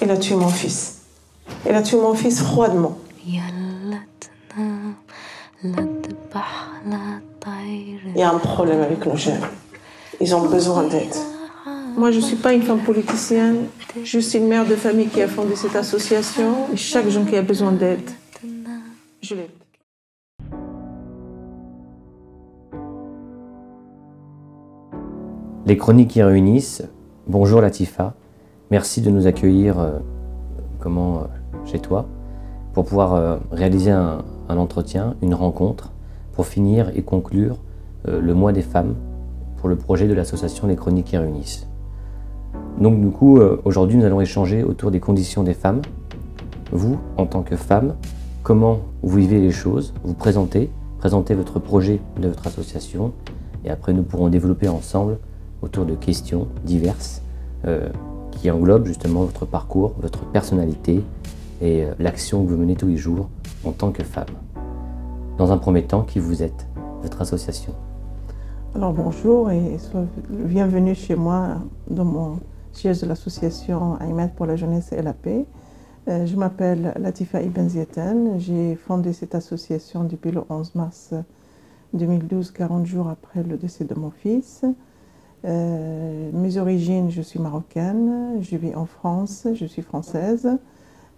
Il a tué mon fils. Il a tué mon fils froidement. Il y a un problème avec nos jeunes. Ils ont besoin d'aide. Moi, je ne suis pas une femme politicienne. Je suis une mère de famille qui a fondé cette association. Et chaque jeune qui a besoin d'aide, je l'aide. Les chroniques qui réunissent. Bonjour Latifa. Merci de nous accueillir chez toi pour pouvoir réaliser un entretien, une rencontre, pour finir et conclure le mois des femmes pour le projet de l'association Les Chroniques qui réunissent. Donc du coup, aujourd'hui, nous allons échanger autour des conditions des femmes. Vous, en tant que femme, comment vous vivez les choses, vous présentez votre projet de votre association, et après nous pourrons développer ensemble autour de questions diverses qui englobent justement votre parcours, votre personnalité et l'action que vous menez tous les jours en tant que femme. Dans un premier temps, qui vous êtes, votre association? Alors bonjour et bienvenue chez moi dans mon siège de l'association Ahmed pour la jeunesse et la paix. Je m'appelle Latifa Ibn Zieten. J'ai fondé cette association depuis le 11 mars 2012, 40 jours après le décès de mon fils. Mes origines, je suis marocaine, je vis en France, je suis française,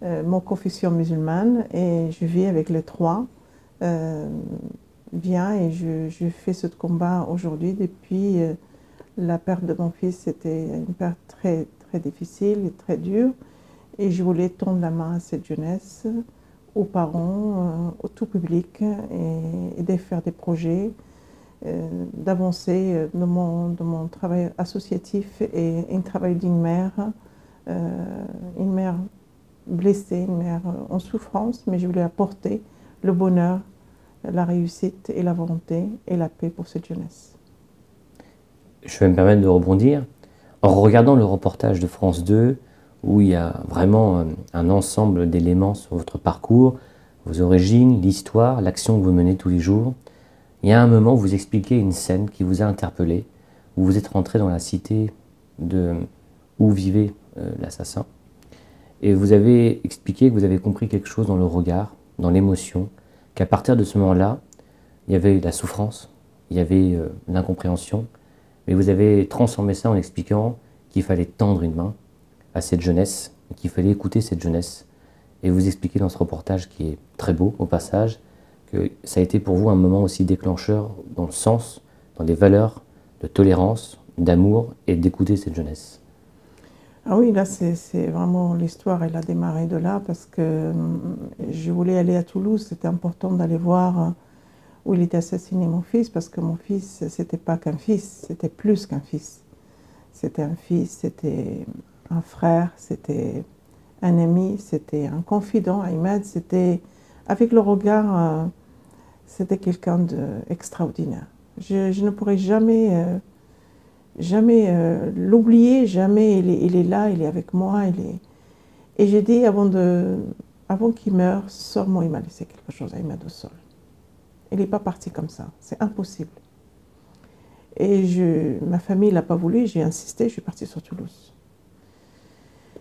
mon confession musulmane et je vis avec les trois. Bien, et je fais ce combat aujourd'hui depuis la perte de mon fils. C'était une perte très, très difficile et très dure. Et je voulais tendre la main à cette jeunesse, aux parents, au tout public, et de faire des projets, d'avancer dans mon travail associatif et un travail d'une mère blessée, une mère en souffrance, mais je voulais apporter le bonheur, la réussite et la volonté et la paix pour cette jeunesse. Je vais me permettre de rebondir. En regardant le reportage de France 2, où il y a vraiment un ensemble d'éléments sur votre parcours, vos origines, l'histoire, l'action que vous menez tous les jours, il y a un moment où vous expliquez une scène qui vous a interpellé, où vous êtes rentré dans la cité où vivait l'assassin, et vous avez expliqué que vous avez compris quelque chose dans le regard, dans l'émotion, qu'à partir de ce moment-là, il y avait la souffrance, il y avait l'incompréhension, mais vous avez transformé ça en expliquant qu'il fallait tendre une main à cette jeunesse, qu'il fallait écouter cette jeunesse. Et vous expliquez dans ce reportage, qui est très beau au passage, que ça a été pour vous un moment aussi déclencheur dans le sens, dans des valeurs de tolérance, d'amour et d'écouter cette jeunesse. Ah oui, là, c'est vraiment l'histoire, elle a démarré de là parce que je voulais aller à Toulouse. C'était important d'aller voir où il était assassiné, mon fils, parce que mon fils, c'était pas qu'un fils, c'était plus qu'un fils. C'était un fils, c'était un frère, c'était un ami, c'était un confident. Ahmed, c'était, avec le regard, c'était quelqu'un d'extraordinaire. Je ne pourrais jamais l'oublier, jamais. Il est là, il est avec moi. Et j'ai dit, avant qu'il meure, seulement il m'a laissé quelque chose, Ahmed, au sol. Il n'est pas parti comme ça, c'est impossible. Et ma famille ne l'a pas voulu, j'ai insisté, je suis partie sur Toulouse.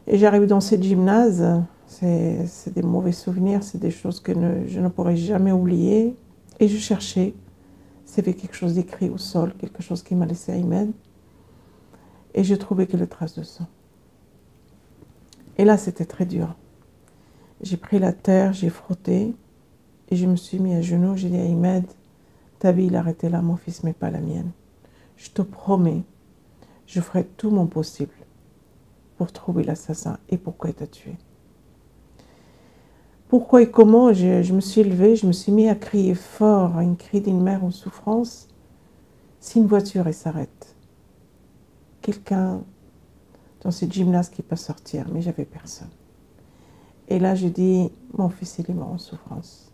Et j'arrive dans ce gymnase, c'est des mauvais souvenirs, c'est des choses que je ne pourrai jamais oublier. Et je cherchais, s'il y avait quelque chose d'écrit au sol, quelque chose qui m'a laissé Ahmed. Et je trouvais que les traces de sang. Et là, c'était très dur. J'ai pris la terre, j'ai frotté, et je me suis mis à genoux. J'ai dit à Ahmed, ta vie, il a arrêté là, mon fils, mais pas la mienne. Je te promets, je ferai tout mon possible pour trouver l'assassin et pourquoi il t'a tué. Pourquoi et comment, je me suis levée, je me suis mis à crier fort, un cri d'une mère en souffrance. Si une voiture, elle s'arrête, quelqu'un dans ce gymnase qui peut sortir, mais j'avais personne. Et là, je dis, mon fils, il est mort en souffrance.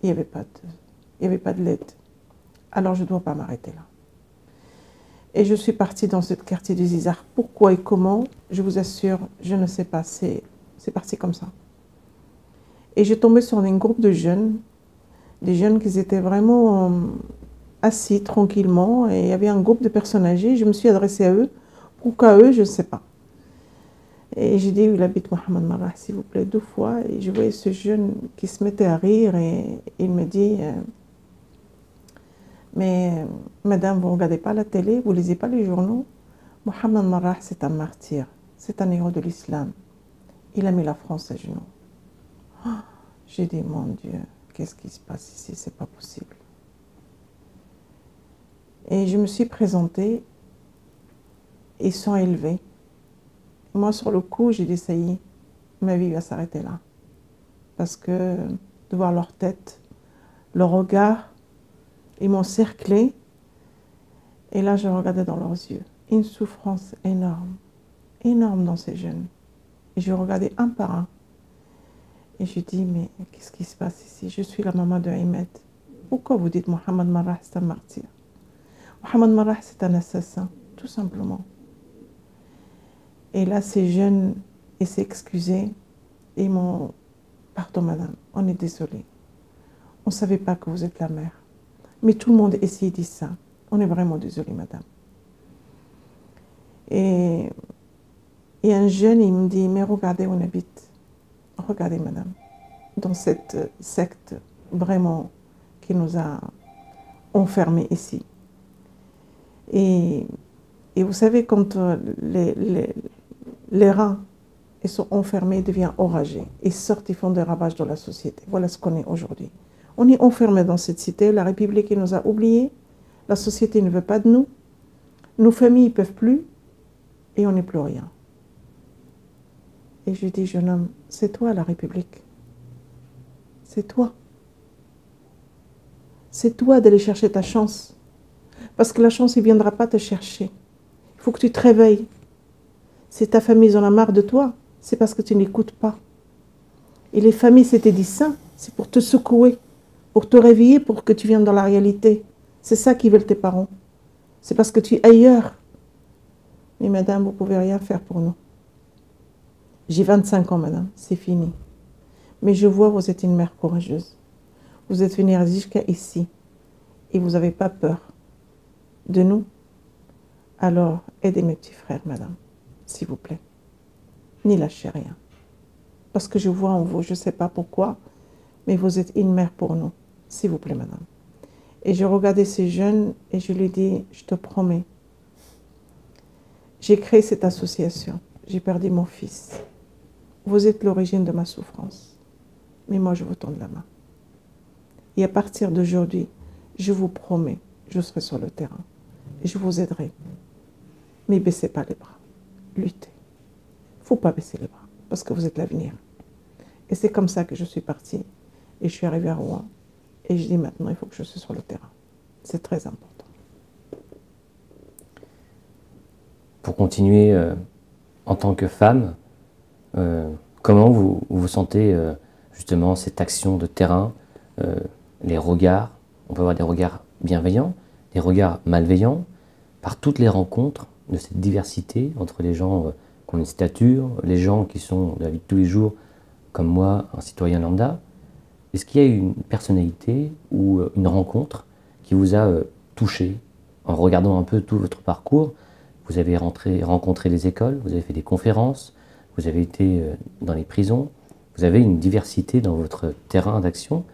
Il n'y avait pas de l'aide. Alors, je ne dois pas m'arrêter là. Et je suis partie dans ce quartier du Zizar. Pourquoi et comment, je vous assure, je ne sais pas. C'est parti comme ça. Et j'ai tombé sur un groupe de jeunes, des jeunes qui étaient vraiment assis tranquillement. Et il y avait un groupe de personnes âgées. Je me suis adressée à eux. Pourquoi eux, je ne sais pas. Et j'ai dit, où il habite Mohamed Marrah, s'il vous plaît, 2 fois. Et je voyais ce jeune qui se mettait à rire et il me dit, mais madame, vous ne regardez pas la télé, vous ne lisez pas les journaux. Mohamed Marrah, c'est un martyr, c'est un héros de l'islam. Il a mis la France à genoux. Oh, j'ai dit, mon Dieu, qu'est-ce qui se passe ici? C'est pas possible. Et je me suis présentée. Ils sont élevés. Moi, sur le coup, j'ai dit, ça y est, ma vie va s'arrêter là. Parce que de voir leur tête, leur regard, ils m'ont cerclé. Et là, je regardais dans leurs yeux. Une souffrance énorme, énorme dans ces jeunes. Et je regardais un par un. Et je dis, mais qu'est-ce qui se passe ici? Je suis la maman de Ahmed. Pourquoi vous dites Mohamed Marrah, c'est un martyr? Mohamed Marrah, c'est un assassin, tout simplement. Et là, ces jeunes, ils s'excusaient et ils m'ont... Pardon, madame, on est désolé. On ne savait pas que vous êtes la mère. Mais tout le monde ici dit ça. On est vraiment désolé, madame. Et un jeune, il me dit, mais regardez où on habite. Regardez, madame, dans cette secte vraiment qui nous a enfermés ici. Et vous savez, quand les reins ils sont enfermés, ils deviennent enragés. Ils sortent, ils font des ravages dans la société. Voilà ce qu'on est aujourd'hui. On est enfermés dans cette cité, la République nous a oubliés, la société ne veut pas de nous, nos familles ne peuvent plus, et on n'est plus rien. Et je dis, jeune homme, c'est toi la République. C'est toi. C'est toi d'aller chercher ta chance. Parce que la chance, il ne viendra pas te chercher. Il faut que tu te réveilles. Si ta famille en a marre de toi, c'est parce que tu n'écoutes pas. Et les familles s'étaient dit ça, c'est pour te secouer, pour te réveiller, pour que tu viennes dans la réalité. C'est ça qu'ils veulent tes parents. C'est parce que tu es ailleurs. Mais madame, vous ne pouvez rien faire pour nous. J'ai 25 ans, madame, c'est fini. Mais je vois, vous êtes une mère courageuse. Vous êtes venue jusqu'à ici. Et vous n'avez pas peur de nous. Alors, aidez mes petits frères, madame, s'il vous plaît. N'y lâchez rien. Parce que je vois en vous, je ne sais pas pourquoi, mais vous êtes une mère pour nous. S'il vous plaît, madame. Et je regardais ces jeunes et je lui dis, je te promets, j'ai créé cette association. J'ai perdu mon fils. Vous êtes l'origine de ma souffrance. Mais moi, je vous tends la main. Et à partir d'aujourd'hui, je vous promets, je serai sur le terrain. Et je vous aiderai. Mais ne baissez pas les bras. Luttez. Il ne faut pas baisser les bras, parce que vous êtes l'avenir. Et c'est comme ça que je suis partie. Et je suis arrivée à Rouen. Et je dis maintenant, il faut que je sois sur le terrain. C'est très important. Pour continuer, en tant que femme, comment vous vous sentez justement cette action de terrain, les regards, on peut avoir des regards bienveillants, des regards malveillants, par toutes les rencontres de cette diversité entre les gens qui ont une stature, les gens qui sont de la vie de tous les jours, comme moi, un citoyen lambda. Est-ce qu'il y a une personnalité ou une rencontre qui vous a touché en regardant un peu tout votre parcours? Vous avez rencontré les écoles, vous avez fait des conférences, vous avez été dans les prisons, vous avez une diversité dans votre terrain d'action.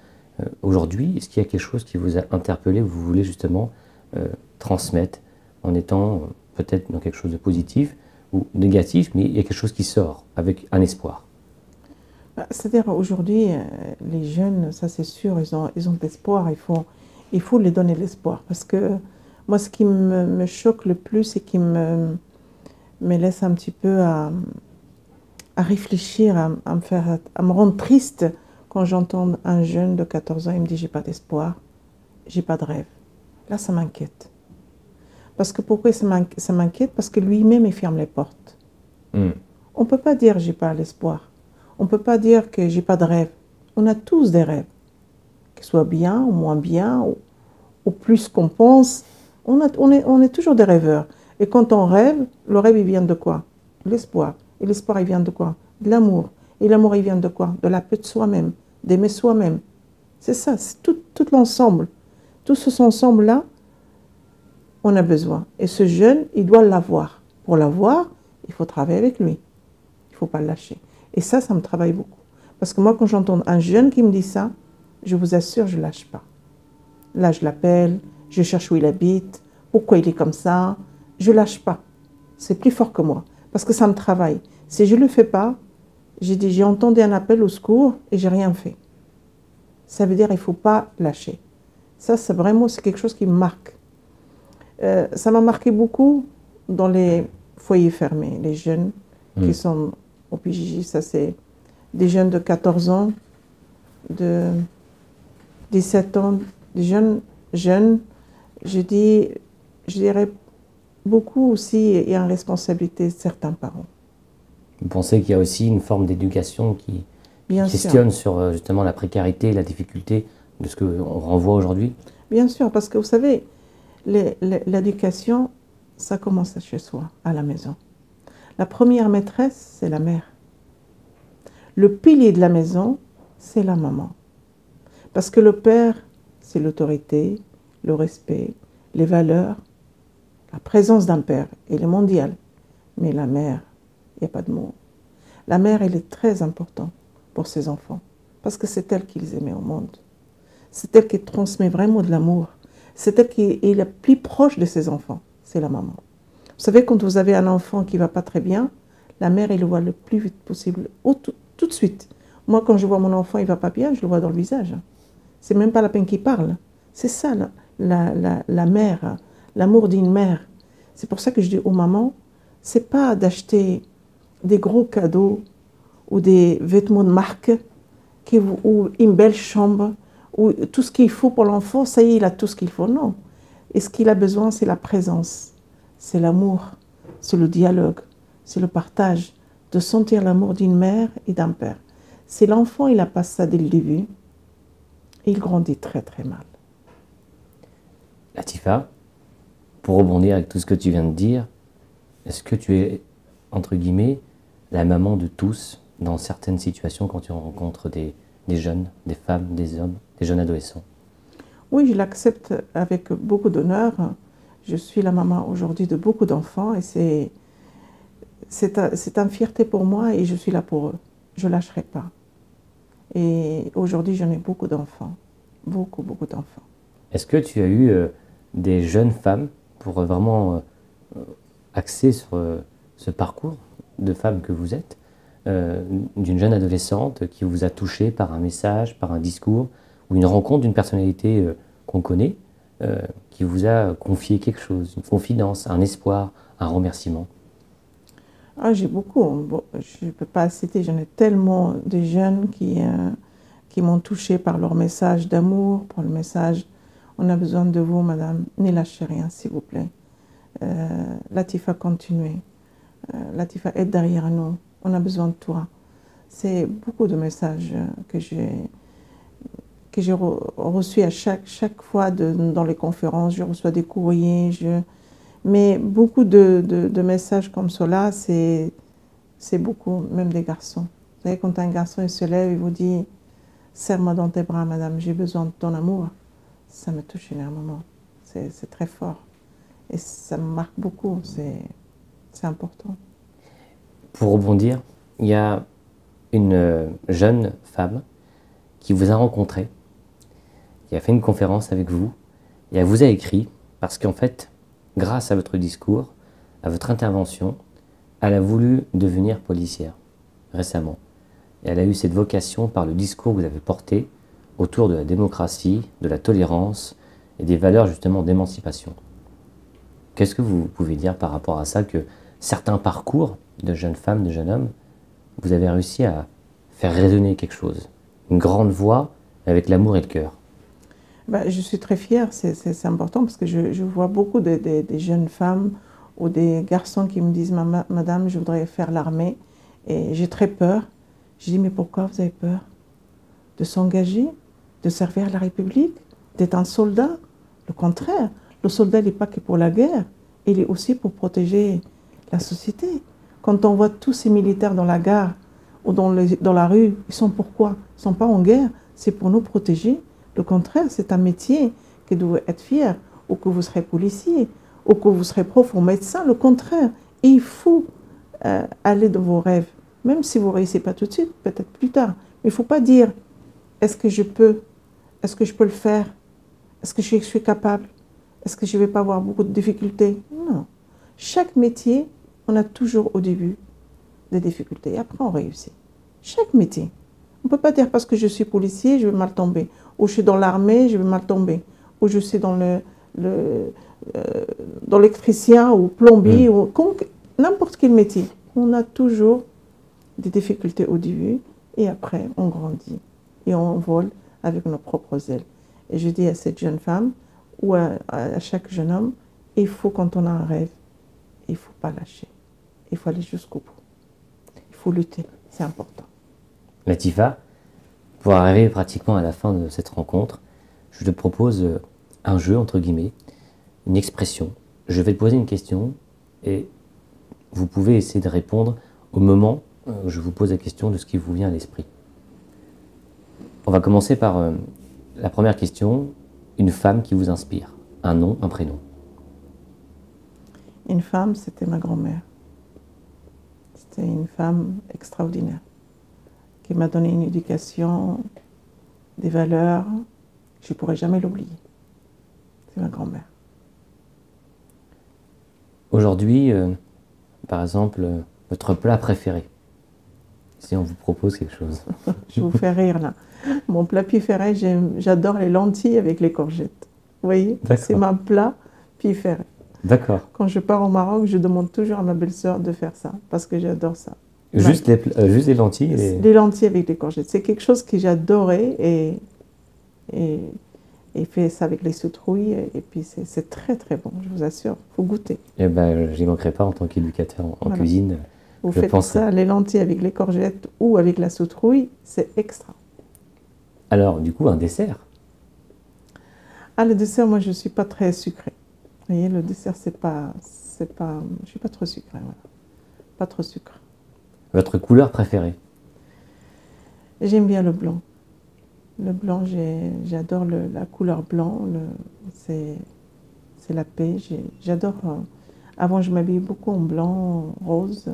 Aujourd'hui, est-ce qu'il y a quelque chose qui vous a interpellé, vous voulez justement transmettre en étant peut-être dans quelque chose de positif ou négatif, mais il y a quelque chose qui sort avec un espoir? C'est-à-dire aujourd'hui, les jeunes, ça c'est sûr, ils ont de l'espoir, il faut les donner l'espoir. Parce que moi, ce qui me choque le plus et qui me laisse un petit peu à réfléchir, à me rendre triste quand j'entends un jeune de 14 ans, il me dit « j'ai pas d'espoir, j'ai pas de rêve ». Là, ça m'inquiète. Parce que pourquoi ça m'inquiète? Parce que lui-même, il ferme les portes. On ne peut pas dire « j'ai pas l'espoir ». On ne peut pas dire que j'ai pas de rêve. On a tous des rêves. Qu'ils soient bien ou moins bien, ou plus qu'on pense. On est toujours des rêveurs. Et quand on rêve, le rêve, il vient de quoi? L'espoir. Et l'espoir, il vient de quoi? De l'amour. Et l'amour, il vient de quoi? De la paix de soi-même, d'aimer soi-même. C'est ça, c'est tout l'ensemble. Tout ce ensemble-là, on a besoin. Et ce jeune, il doit l'avoir. Pour l'avoir, il faut travailler avec lui. Il ne faut pas le lâcher. Et ça me travaille beaucoup. Parce que moi, quand j'entends un jeune qui me dit ça, je vous assure, je ne lâche pas. Là, je l'appelle, je cherche où il habite, pourquoi il est comme ça. Je ne lâche pas. C'est plus fort que moi. Parce que ça me travaille. Si je ne le fais pas, j'ai entendu un appel au secours et j'ai rien fait. Ça veut dire qu'il ne faut pas lâcher. Ça, c'est vraiment quelque chose qui me marque. Ça m'a marqué beaucoup dans les foyers fermés, les jeunes qui sont au PJJ. Ça, c'est des jeunes de 14 ans, de 17 ans, des jeunes. Je dirais beaucoup aussi, il y a une responsabilité de certains parents. Vous pensez qu'il y a aussi une forme d'éducation qui questionne sur justement la précarité, la difficulté de ce qu'on renvoie aujourd'hui? Bien sûr, parce que vous savez, l'éducation, ça commence chez soi, à la maison. La première maîtresse, c'est la mère. Le pilier de la maison, c'est la maman. Parce que le père, c'est l'autorité, le respect, les valeurs. La présence d'un père, elle est mondiale. Mais la mère, il n'y a pas de mots. La mère, elle est très importante pour ses enfants. Parce que c'est elle qui les aimait au monde. C'est elle qui transmet vraiment de l'amour. C'est elle qui est la plus proche de ses enfants. C'est la maman. Vous savez, quand vous avez un enfant qui ne va pas très bien, la mère, elle le voit le plus vite possible, tout de suite. Moi, quand je vois mon enfant, il ne va pas bien, je le vois dans le visage. C'est même pas la peine qu'il parle. C'est ça, la mère, l'amour d'une mère. C'est pour ça que je dis aux mamans, c'est pas d'acheter des gros cadeaux ou des vêtements de marque ou une belle chambre ou tout ce qu'il faut pour l'enfant, ça y est, il a tout ce qu'il faut. Non. Et ce qu'il a besoin, c'est la présence, c'est l'amour, c'est le dialogue, c'est le partage, de sentir l'amour d'une mère et d'un père. Si l'enfant, il n'a pas ça dès le début, il grandit très très mal. Latifa, pour rebondir avec tout ce que tu viens de dire, est-ce que tu es, entre guillemets, la maman de tous dans certaines situations quand tu rencontres des jeunes, des femmes, des hommes, des jeunes adolescents? Oui, je l'accepte avec beaucoup d'honneur. Je suis la maman aujourd'hui de beaucoup d'enfants et c'est une fierté pour moi et je suis là pour eux. Je ne lâcherai pas. Et aujourd'hui, j'en ai beaucoup d'enfants. Beaucoup, beaucoup d'enfants. Est-ce que tu as eu des jeunes femmes pour vraiment axer sur ce parcours de femme que vous êtes, d'une jeune adolescente qui vous a touché par un message, par un discours, ou une rencontre d'une personnalité qu'on connaît, qui vous a confié quelque chose, une confidence, un espoir, un remerciement? Ah, j'ai beaucoup. Bon, je ne peux pas citer, j'en ai tellement de jeunes qui m'ont touchée par leur message d'amour, par le message « On a besoin de vous, madame, ne lâchez rien, s'il vous plaît. Latifa, continuez. Latifa, être derrière nous. On a besoin de toi. » C'est beaucoup de messages que j'ai reçus à chaque fois dans les conférences. Je reçois des courriers, mais beaucoup de messages comme cela, c'est beaucoup, même des garçons. Vous savez, quand un garçon il se lève, il vous dit « Serre-moi dans tes bras, madame, j'ai besoin de ton amour », ça me touche énormément. C'est très fort. Et ça me marque beaucoup, c'est important. Pour rebondir, il y a une jeune femme qui vous a rencontré, qui a fait une conférence avec vous, et elle vous a écrit, parce qu'en fait, grâce à votre discours, à votre intervention, elle a voulu devenir policière récemment. Et elle a eu cette vocation par le discours que vous avez porté autour de la démocratie, de la tolérance et des valeurs justement d'émancipation. Qu'est-ce que vous pouvez dire par rapport à ça, que certains parcours de jeunes femmes, de jeunes hommes, vous avez réussi à faire résonner quelque chose, une grande voix avec l'amour et le cœur? Je suis très fière, c'est important parce que je vois beaucoup de jeunes femmes ou des garçons qui me disent « Madame, je voudrais faire l'armée et j'ai très peur ». Je dis « Mais pourquoi vous avez peur? De s'engager, de servir la République, d'être un soldat ?» Le contraire, le soldat n'est pas que pour la guerre, il est aussi pour protéger la société. Quand on voit tous ces militaires dans la gare ou dans la rue, ils sont pourquoi? Ils ne sont pas en guerre, c'est pour nous protéger. Le contraire, c'est un métier que vous devez être fier, ou que vous serez policier, ou que vous serez prof ou médecin. Le contraire, il faut aller dans vos rêves. Même si vous ne réussissez pas tout de suite, peut-être plus tard. Mais il ne faut pas dire est-ce que je peux le faire, est-ce que je suis capable, est-ce que je ne vais pas avoir beaucoup de difficultés. Non. Chaque métier, on a toujours au début des difficultés et après on réussit. Chaque métier. On ne peut pas dire parce que je suis policier, je vais mal tomber. Ou je suis dans l'armée, je vais mal tomber. Ou je suis dans dans l'électricien ou plombier, ou n'importe quel métier. On a toujours des difficultés au début et après on grandit et on vole avec nos propres ailes. Et je dis à cette jeune femme ou à chaque jeune homme, il faut, quand on a un rêve, il ne faut pas lâcher. Il faut aller jusqu'au bout. Il faut lutter, c'est important. Latifa, pour arriver pratiquement à la fin de cette rencontre, je te propose un jeu, entre guillemets, une expression. Je vais te poser une question et vous pouvez essayer de répondre au moment où je vous pose la question de ce qui vous vient à l'esprit. On va commencer par la première question. Une femme qui vous inspire. Un nom, un prénom. Une femme, c'était ma grand-mère. C'était une femme extraordinaire qui m'a donné une éducation, des valeurs. Je ne pourrai jamais l'oublier. C'est ma grand-mère. Aujourd'hui, par exemple, votre plat préféré, si on vous propose quelque chose. Je vous fais rire là. Mon plat préféré, j'adore les lentilles avec les courgettes. Vous voyez, c'est ma plat préféré. D'accord. Quand je pars au Maroc, je demande toujours à ma belle-sœur de faire ça, parce que j'adore ça. Juste les lentilles Les lentilles avec les courgettes. C'est quelque chose que j'adorais et fait ça avec les citrouilles. Et puis c'est très très bon, je vous assure. Il faut goûter. Eh ben, j'y manquerai pas en tant qu'éducateur en cuisine. Vous faites ça, les lentilles avec les courgettes ou avec la citrouille, c'est extra. Alors, du coup, un dessert. Ah, le dessert, moi, je ne suis pas très sucrée. Vous voyez, le dessert, je ne suis pas trop sucrée. Voilà. Pas trop sucre. Votre couleur préférée? J'aime bien le blanc. Le blanc, j'adore la couleur blanc. C'est la paix. J'adore. Avant, je m'habillais beaucoup en blanc, rose,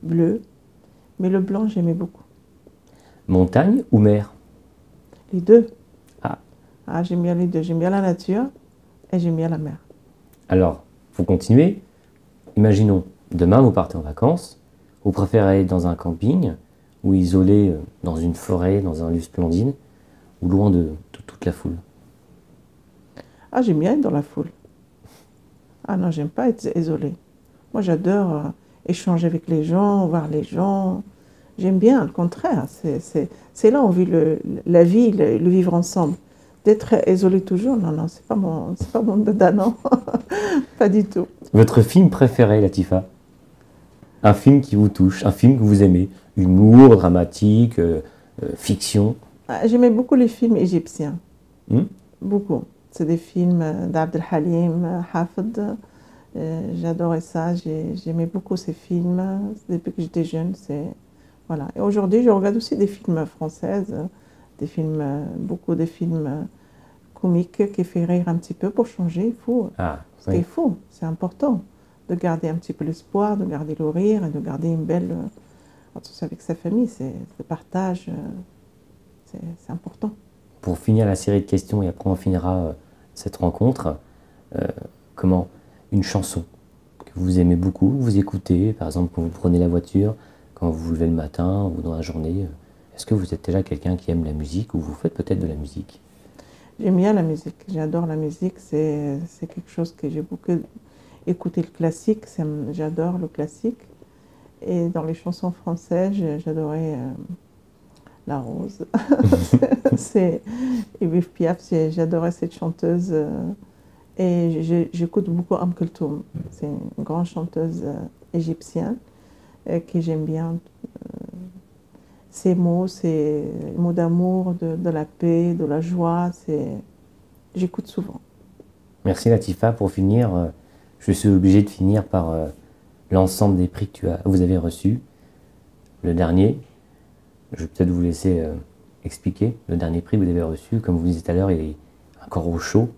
bleu. Mais le blanc, j'aimais beaucoup. Montagne ou mer? Les deux. Ah, j'aime bien les deux. J'aime bien la nature et j'aime bien la mer. Alors, pour continuer, imaginons, demain vous partez en vacances, vous préférez aller dans un camping ou isolé dans une forêt, dans un lieu splendide, ou loin de toute la foule? Ah, j'aime bien être dans la foule. Ah non, j'aime pas être isolée. Moi, j'adore échanger avec les gens, voir les gens. J'aime bien, le contraire. C'est là où on vit la vie, le vivre ensemble. D'être isolé toujours, non, c'est pas mon dada, non. Pas du tout. Votre film préféré, Latifa? Un film qui vous touche, un film que vous aimez? Humour, dramatique, fiction? J'aimais beaucoup les films égyptiens. Beaucoup. C'est des films d'Abd el-Halim, Hafid. J'adorais ça. J'aimais beaucoup ces films depuis que j'étais jeune. Voilà. Et aujourd'hui, je regarde aussi des films français, beaucoup de films comiques qui font rire un petit peu pour changer. Il faut. Il faut. C'est important de garder un petit peu l'espoir, de garder le rire et de garder une belle attention avec sa famille. C'est le partage. C'est important. Pour finir la série de questions et après on finira cette rencontre, comment une chanson que vous aimez beaucoup, vous écoutez, par exemple quand vous prenez la voiture, quand vous vous levez le matin ou dans la journée, est-ce que vous êtes déjà quelqu'un qui aime la musique ou vous faites peut-être de la musique? J'aime bien la musique, j'adore la musique, c'est quelque chose que j'ai beaucoup écouté, le classique, j'adore le classique. Et dans les chansons françaises, j'adorais La Rose. Edith Piaf, j'adorais cette chanteuse. Et j'écoute beaucoup Kulthum. C'est une grande chanteuse égyptienne que j'aime bien. Ces mots, c'est les mots d'amour, de la paix, de la joie. J'écoute souvent. Merci Latifa. Pour finir, je suis obligé de finir par l'ensemble des prix que vous avez reçus. Le dernier, je vais peut-être vous laisser expliquer. Le dernier prix que vous avez reçu, comme vous disiez tout à l'heure, il est encore au chaud.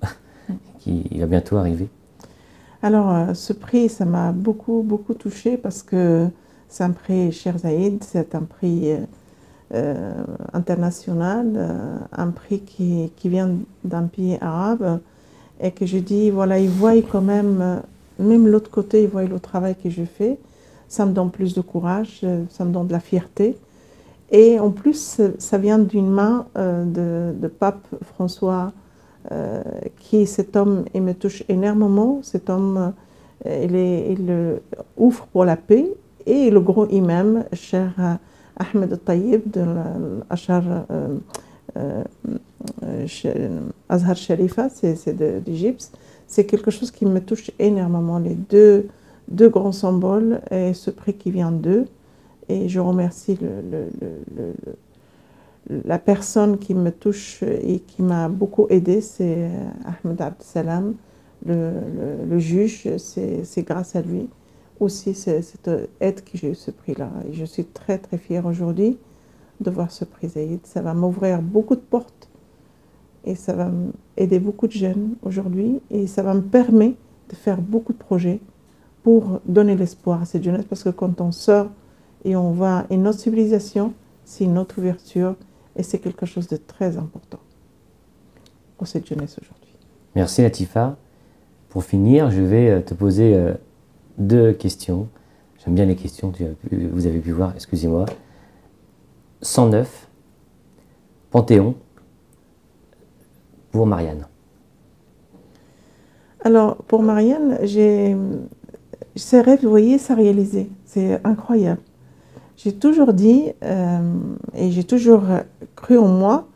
Il va bientôt arriver. Alors, ce prix, ça m'a beaucoup, beaucoup touchée parce que C'est un prix Cheikh Zayed, c'est un prix international, un prix qui vient d'un pays arabe, et que je dis, voilà, ils voient quand même l'autre côté, ils voient le travail que je fais. Ça me donne plus de courage, ça me donne de la fierté. Et en plus, ça vient d'une main de pape François, cet homme, il me touche énormément. Cet homme, il ouvre pour la paix. Et le gros imam, cher Ahmed Al-Tayyib de l'Ashar Azhar Sharifa, c'est d'Égypte. C'est quelque chose qui me touche énormément, les deux grands symboles et ce prix qui vient d'eux. Et je remercie la personne qui me touche et qui m'a beaucoup aidée, c'est Ahmed Abdesalam, le juge. C'est grâce à lui aussi cette aide que j'ai eu ce prix-là. Et je suis très très fière aujourd'hui de voir ce prix Zayed. Ça va m'ouvrir beaucoup de portes et ça va aider beaucoup de jeunes aujourd'hui et ça va me permettre de faire beaucoup de projets pour donner l'espoir à cette jeunesse, parce que quand on sort et on voit une autre civilisation, c'est une autre ouverture et c'est quelque chose de très important pour cette jeunesse aujourd'hui. Merci Latifa. Pour finir, je vais te poser 2 questions. J'aime bien les questions, vous avez pu voir, excusez-moi. 109, Panthéon, pour Marianne. Alors, pour Marianne, ses rêves, vous voyez, ça réalisé. C'est incroyable. J'ai toujours dit, et j'ai toujours cru en moi,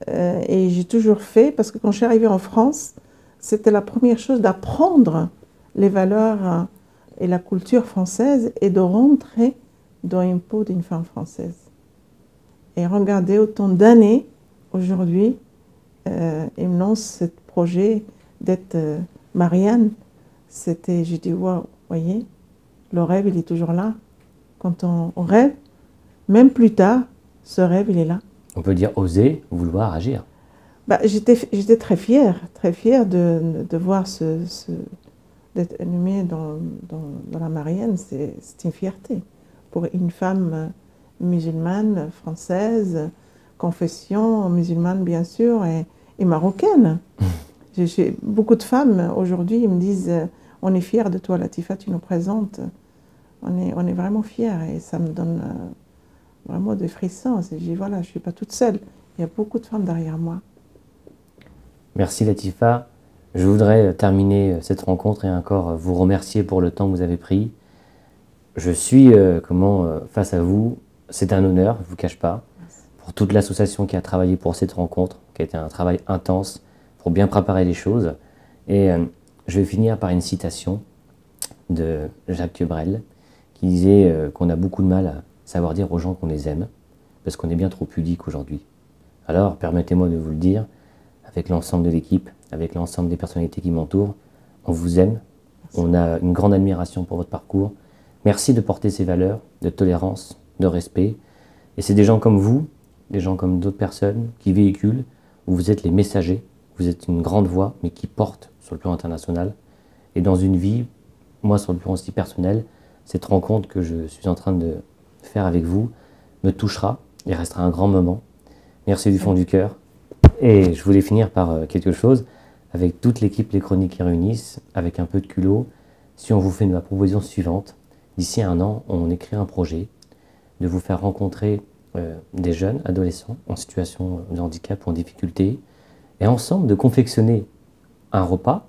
et j'ai toujours fait, parce que quand je suis arrivée en France, c'était la première chose d'apprendre les valeurs et la culture française et de rentrer dans une peau d'une femme française. Et regardez, autant d'années, aujourd'hui, il me lance ce projet d'être Marianne. J'ai dit, waouh, vous voyez, le rêve, il est toujours là. Quand on rêve, même plus tard, ce rêve, il est là. On peut dire oser, vouloir agir. Bah, j'étais très fière de voir d'être animée dans la Marianne. C'est une fierté pour une femme musulmane, française, confession musulmane bien sûr, et marocaine. Beaucoup de femmes aujourd'hui me disent on est fiers de toi Latifa, tu nous présentes. On est vraiment fiers et ça me donne vraiment des frissons. Je dis voilà, je ne suis pas toute seule, il y a beaucoup de femmes derrière moi. Merci Latifa. Je voudrais terminer cette rencontre et encore vous remercier pour le temps que vous avez pris. Je suis face à vous, c'est un honneur, je ne vous cache pas, pour toute l'association qui a travaillé pour cette rencontre, qui a été un travail intense pour bien préparer les choses. Et je vais finir par une citation de Jacques Brel qui disait qu'on a beaucoup de mal à savoir dire aux gens qu'on les aime parce qu'on est bien trop pudique aujourd'hui. Alors permettez-moi de vous le dire, avec l'ensemble de l'équipe, avec l'ensemble des personnalités qui m'entourent, on vous aime, on a une grande admiration pour votre parcours. Merci de porter ces valeurs de tolérance, de respect. Et c'est des gens comme vous, des gens comme d'autres personnes qui véhiculent, où vous êtes les messagers, vous êtes une grande voix, mais qui porte sur le plan international. Et dans une vie, moi sur le plan aussi personnel, cette rencontre que je suis en train de faire avec vous me touchera et restera un grand moment. Merci du fond du cœur. Et je voulais finir par quelque chose, avec toute l'équipe Les Chroniques qui réunissent, avec un peu de culot, si on vous fait la proposition suivante, d'ici 1 an, on écrit un projet de vous faire rencontrer des jeunes adolescents en situation de handicap ou en difficulté, et ensemble de confectionner un repas,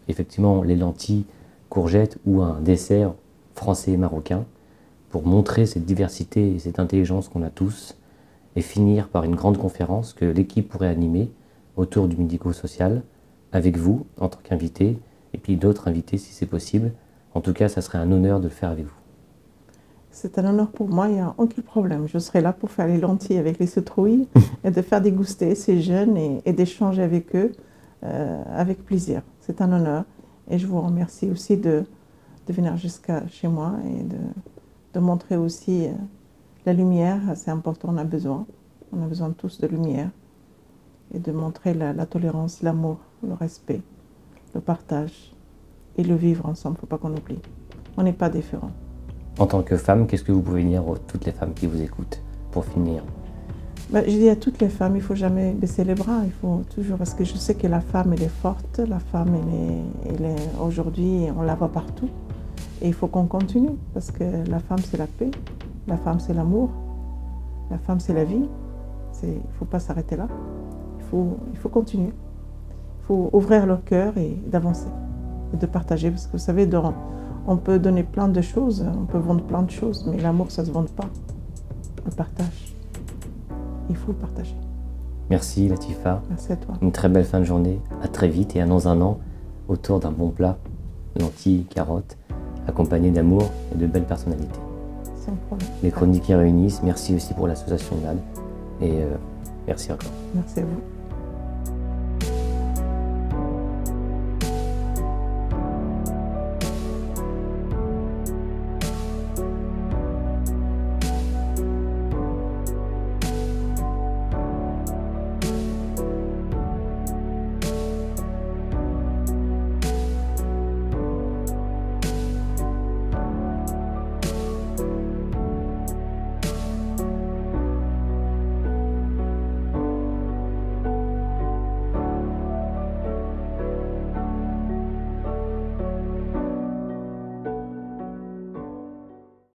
effectivement les lentilles, courgettes ou un dessert français et marocain, pour montrer cette diversité et cette intelligence qu'on a tous, et finir par une grande conférence que l'équipe pourrait animer autour du médico-social, avec vous en tant qu'invité, et puis d'autres invités si c'est possible. En tout cas, ça serait un honneur de le faire avec vous. C'est un honneur pour moi, il n'y a aucun problème. Je serai là pour faire les lentilles avec les citrouilles et de faire déguster ces jeunes et d'échanger avec eux avec plaisir. C'est un honneur et je vous remercie aussi de venir jusqu'à chez moi et de montrer aussi la lumière. C'est important, on a besoin tous de lumière et de montrer la tolérance, l'amour, le respect, le partage et le vivre ensemble. Il ne faut pas qu'on oublie. On n'est pas différents. En tant que femme, qu'est-ce que vous pouvez dire à toutes les femmes qui vous écoutent pour finir? Ben, je dis à toutes les femmes, il ne faut jamais baisser les bras, il faut toujours, parce que je sais que la femme, elle est forte, la femme, elle est aujourd'hui, on la voit partout. Et il faut qu'on continue, parce que la femme, c'est la paix, la femme, c'est l'amour, la femme, c'est la vie. Il ne faut pas s'arrêter là, il faut continuer. Il faut ouvrir le cœur et d'avancer, et de partager, parce que vous savez, on peut donner plein de choses, on peut vendre plein de choses, mais l'amour, ça ne se vend pas, le partage. Il faut le partager. Merci Latifa. Merci à toi. Une très belle fin de journée. À très vite et à dans un an autour d'un bon plat, lentilles, carottes, accompagné d'amour et de belles personnalités. Sans problème. Les chroniques qui réunissent. Merci aussi pour l'association NAD et merci encore. Merci à vous.